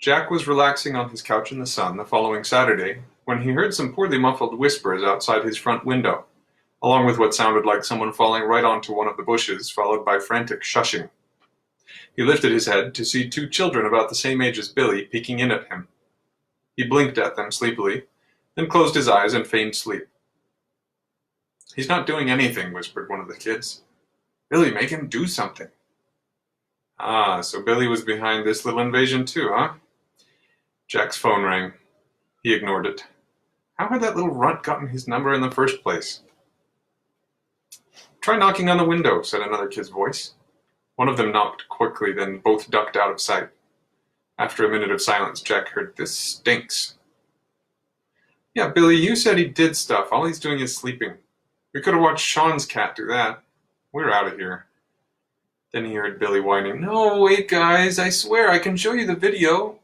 Jack was relaxing on his couch in the sun the following Saturday when he heard some poorly muffled whispers outside his front window, along with what sounded like someone falling right onto one of the bushes, followed by frantic shushing. He lifted his head to see two children about the same age as Billy peeking in at him. He blinked at them sleepily, then closed his eyes and feigned sleep. "He's not doing anything," whispered one of the kids. "Billy, make him do something." Ah, so Billy was behind this little invasion too, huh? Jack's phone rang. He ignored it. How had that little runt gotten his number in the first place? "Try knocking on the window," said another kid's voice. One of them knocked quickly, then both ducked out of sight. After a minute of silence, Jack heard, "This stinks." "Yeah, Billy, you said he did stuff. All he's doing is sleeping. We could have watched Sean's cat do that. We're out of here." Then he heard Billy whining, "No, wait, guys, I swear I can show you the video."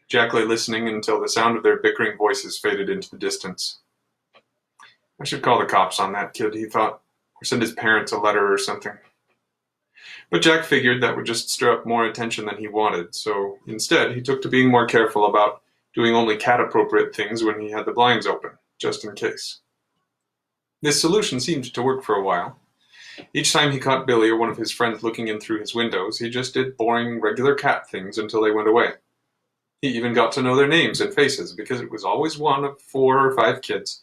Jack lay listening until the sound of their bickering voices faded into the distance. "I should call the cops on that kid," he thought, "or send his parents a letter or something." But Jack figured that would just stir up more attention than he wanted, so instead he took to being more careful about doing only cat-appropriate things when he had the blinds open, just in case. This solution seemed to work for a while. Each time he caught Billy or one of his friends looking in through his windows, he just did boring, regular cat things until they went away. He even got to know their names and faces, because it was always one of 4 or 5 kids,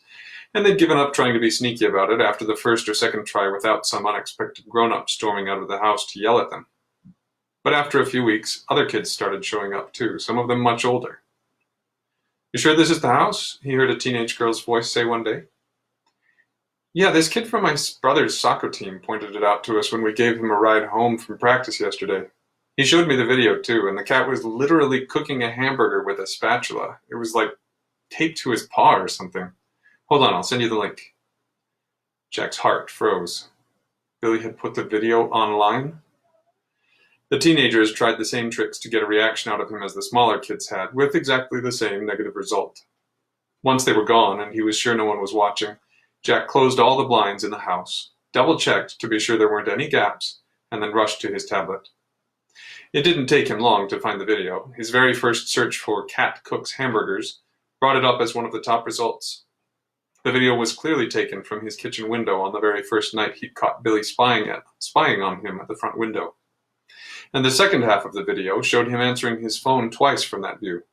and they'd given up trying to be sneaky about it after the first or second try without some unexpected grown-up storming out of the house to yell at them. But after a few weeks, other kids started showing up too, some of them much older. "You sure this is the house?" he heard a teenage girl's voice say one day. "Yeah, this kid from my brother's soccer team pointed it out to us when we gave him a ride home from practice yesterday. He showed me the video too, and the cat was literally cooking a hamburger with a spatula. It was like taped to his paw or something. Hold on, I'll send you the link." Jack's heart froze. Billy had put the video online? The teenagers tried the same tricks to get a reaction out of him as the smaller kids had, with exactly the same negative result. Once they were gone, and he was sure no one was watching, Jack closed all the blinds in the house, double-checked to be sure there weren't any gaps, and then rushed to his tablet. It didn't take him long to find the video. His very first search for "cat cooks hamburgers" brought it up as one of the top results. The video was clearly taken from his kitchen window on the very first night he'd caught Billy spying on him at the front window. And the second half of the video showed him answering his phone twice from that view.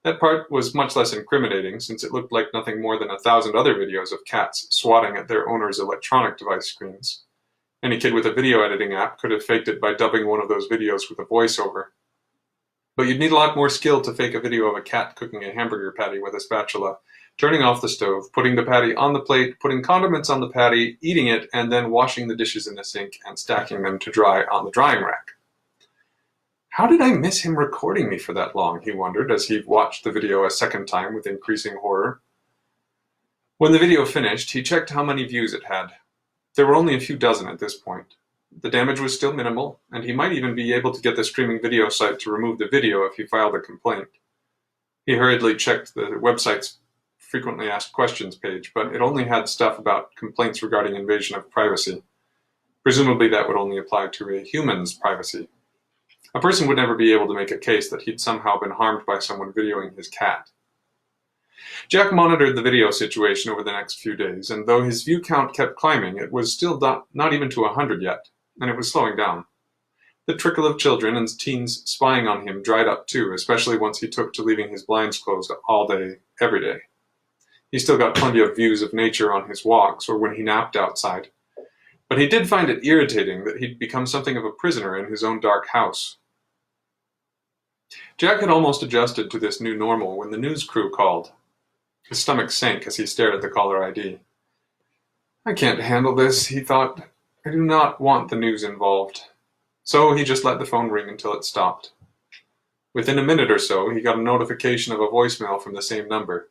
That part was much less incriminating, since it looked like nothing more than 1,000 other videos of cats swatting at their owners' electronic device screens. Any kid with a video editing app could have faked it by dubbing one of those videos with a voiceover. But you'd need a lot more skill to fake a video of a cat cooking a hamburger patty with a spatula, turning off the stove, putting the patty on the plate, putting condiments on the patty, eating it, and then washing the dishes in the sink and stacking them to dry on the drying rack. How did I miss him recording me for that long, he wondered as he watched the video a second time with increasing horror. When the video finished, he checked how many views it had. There were only a few dozen at this point. The damage was still minimal, and he might even be able to get the streaming video site to remove the video if he filed a complaint. He hurriedly checked the website's frequently asked questions page, but it only had stuff about complaints regarding invasion of privacy. Presumably that would only apply to a human's privacy. A person would never be able to make a case that he'd somehow been harmed by someone videoing his cat. Jack monitored the video situation over the next few days, and though his view count kept climbing, it was still not even to 100 yet, and it was slowing down. The trickle of children and teens spying on him dried up too, especially once he took to leaving his blinds closed all day, every day. He still got plenty of views of nature on his walks or when he napped outside, but he did find it irritating that he'd become something of a prisoner in his own dark house. Jack had almost adjusted to this new normal when the news crew called. His stomach sank as he stared at the caller ID. "I can't handle this," he thought. "I do not want the news involved." So he just let the phone ring until it stopped. Within a minute or so, he got a notification of a voicemail from the same number.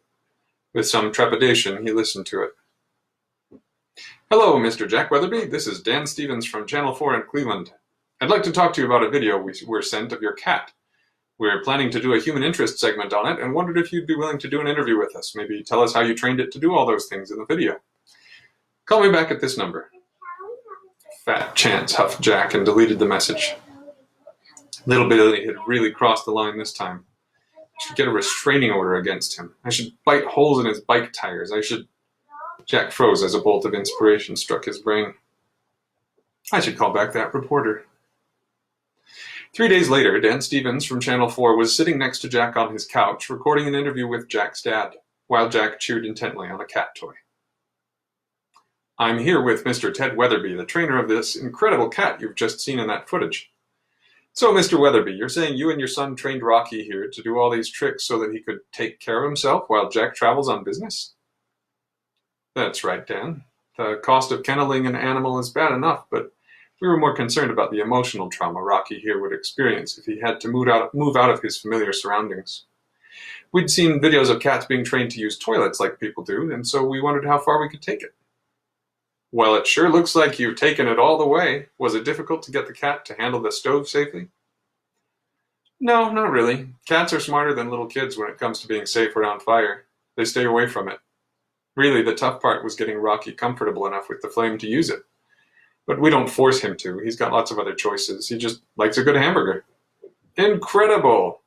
With some trepidation, he listened to it. "Hello, Mr. Jack Weatherby. This is Dan Stevens from Channel 4 in Cleveland. I'd like to talk to you about a video we were sent of your cat. We're planning to do a human interest segment on it and wondered if you'd be willing to do an interview with us. Maybe tell us how you trained it to do all those things in the video. Call me back at this number." "Fat chance," huffed Jack and deleted the message. Little Billy had really crossed the line this time. I should get a restraining order against him. I should bite holes in his bike tires. I should... Jack froze as a bolt of inspiration struck his brain. I should call back that reporter. 3 days later, Dan Stevens from Channel 4 was sitting next to Jack on his couch, recording an interview with Jack's dad, while Jack chewed intently on a cat toy. I'm here with Mr. Ted Weatherby, the trainer of this incredible cat you've just seen in that footage. So, Mr. Weatherby, you're saying you and your son trained Rocky here to do all these tricks so that he could take care of himself while Jack travels on business? That's right, Dan. The cost of kenneling an animal is bad enough, but we were more concerned about the emotional trauma Rocky here would experience if he had to move out of his familiar surroundings. We'd seen videos of cats being trained to use toilets like people do, and so we wondered how far we could take it. Well, it sure looks like you've taken it all the way. Was it difficult to get the cat to handle the stove safely? No, not really. Cats are smarter than little kids when it comes to being safe around fire. They stay away from it. Really, the tough part was getting Rocky comfortable enough with the flame to use it. But we don't force him to. He's got lots of other choices. He just likes a good hamburger. Incredible!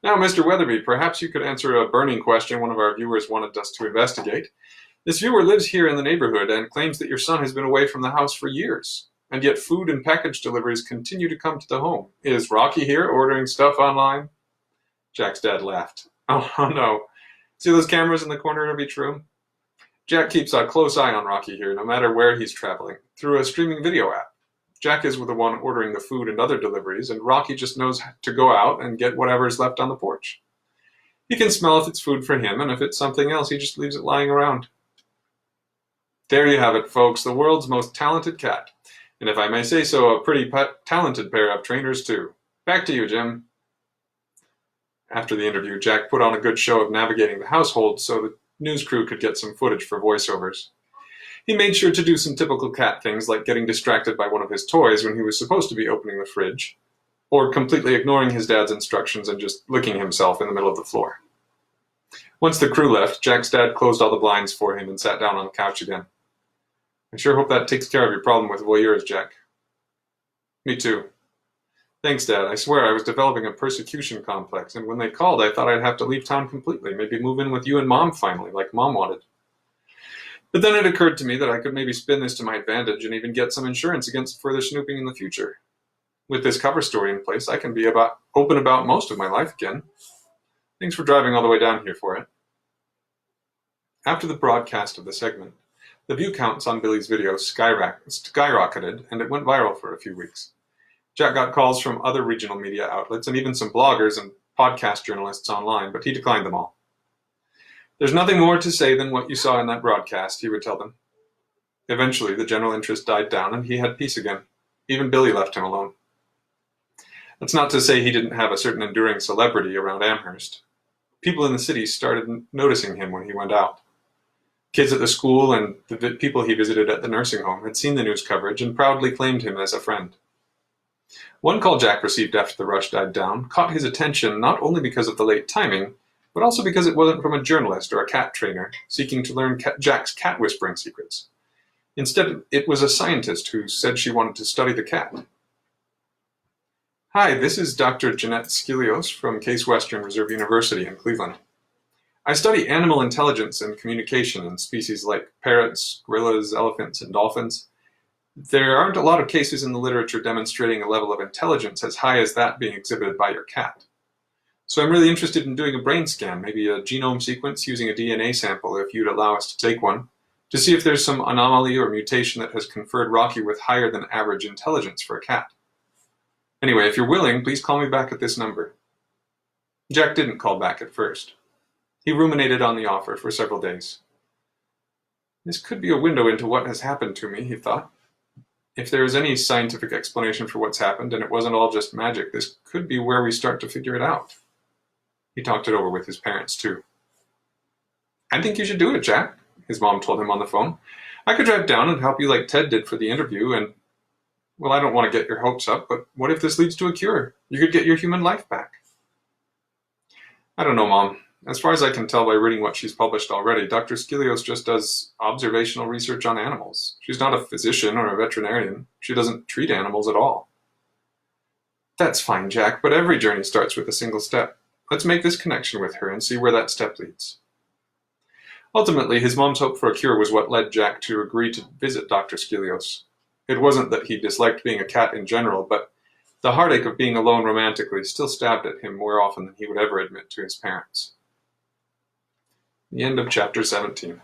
Now, Mr. Weatherby, perhaps you could answer a burning question one of our viewers wanted us to investigate. This viewer lives here in the neighborhood and claims that your son has been away from the house for years, and yet food and package deliveries continue to come to the home. Is Rocky here ordering stuff online? Jack's dad laughed. Oh, no. See those cameras in the corner of each room? Jack keeps a close eye on Rocky here, no matter where he's traveling, through a streaming video app. Jack is with the one ordering the food and other deliveries, and Rocky just knows to go out and get whatever is left on the porch. He can smell if it's food for him, and if it's something else, he just leaves it lying around. There you have it, folks, the world's most talented cat. And if I may say so, a pretty talented pair of trainers, too. Back to you, Jim. After the interview, Jack put on a good show of navigating the household so the news crew could get some footage for voiceovers. He made sure to do some typical cat things like getting distracted by one of his toys when he was supposed to be opening the fridge, or completely ignoring his dad's instructions and just licking himself in the middle of the floor. Once the crew left, Jack's dad closed all the blinds for him and sat down on the couch again. I sure hope that takes care of your problem with voyeurs, Jack. Me too. Thanks, Dad. I swear I was developing a persecution complex, and when they called, I thought I'd have to leave town completely, maybe move in with you and Mom finally, like Mom wanted. But then it occurred to me that I could maybe spin this to my advantage and even get some insurance against further snooping in the future. With this cover story in place, I can be open about most of my life again. Thanks for driving all the way down here for it. After the broadcast of the segment, the view counts on Billy's video skyrocketed, and it went viral for a few weeks. Jack got calls from other regional media outlets and even some bloggers and podcast journalists online, but he declined them all. There's nothing more to say than what you saw in that broadcast, he would tell them. Eventually, the general interest died down and he had peace again. Even Billy left him alone. That's not to say he didn't have a certain enduring celebrity around Amherst. People in the city started noticing him when he went out. Kids at the school and the people he visited at the nursing home had seen the news coverage and proudly claimed him as a friend. One call Jack received after the rush died down caught his attention not only because of the late timing, but also because it wasn't from a journalist or a cat trainer seeking to learn Jack's cat whispering secrets. Instead, it was a scientist who said she wanted to study the cat. Hi, this is Dr. Jeanette Skilios from Case Western Reserve University in Cleveland. I study animal intelligence and communication in species like parrots, gorillas, elephants, and dolphins. There aren't a lot of cases in the literature demonstrating a level of intelligence as high as that being exhibited by your cat. So I'm really interested in doing a brain scan, maybe a genome sequence using a DNA sample if you'd allow us to take one, to see if there's some anomaly or mutation that has conferred Rocky with higher than average intelligence for a cat. Anyway, if you're willing, please call me back at this number. Jack didn't call back at first. He ruminated on the offer for several days. This could be a window into what has happened to me, he thought. If there is any scientific explanation for what's happened, and it wasn't all just magic, this could be where we start to figure it out. He talked it over with his parents, too. I think you should do it, Jack, his mom told him on the phone. I could drive down and help you like Ted did for the interview, and, well, I don't want to get your hopes up, but what if this leads to a cure? You could get your human life back. I don't know, Mom. As far as I can tell by reading what she's published already, Dr. Skilios just does observational research on animals. She's not a physician or a veterinarian. She doesn't treat animals at all. That's fine, Jack, but every journey starts with a single step. Let's make this connection with her and see where that step leads. Ultimately, his mom's hope for a cure was what led Jack to agree to visit Dr. Skilios. It wasn't that he disliked being a cat in general, but the heartache of being alone romantically still stabbed at him more often than he would ever admit to his parents. The end of chapter 17.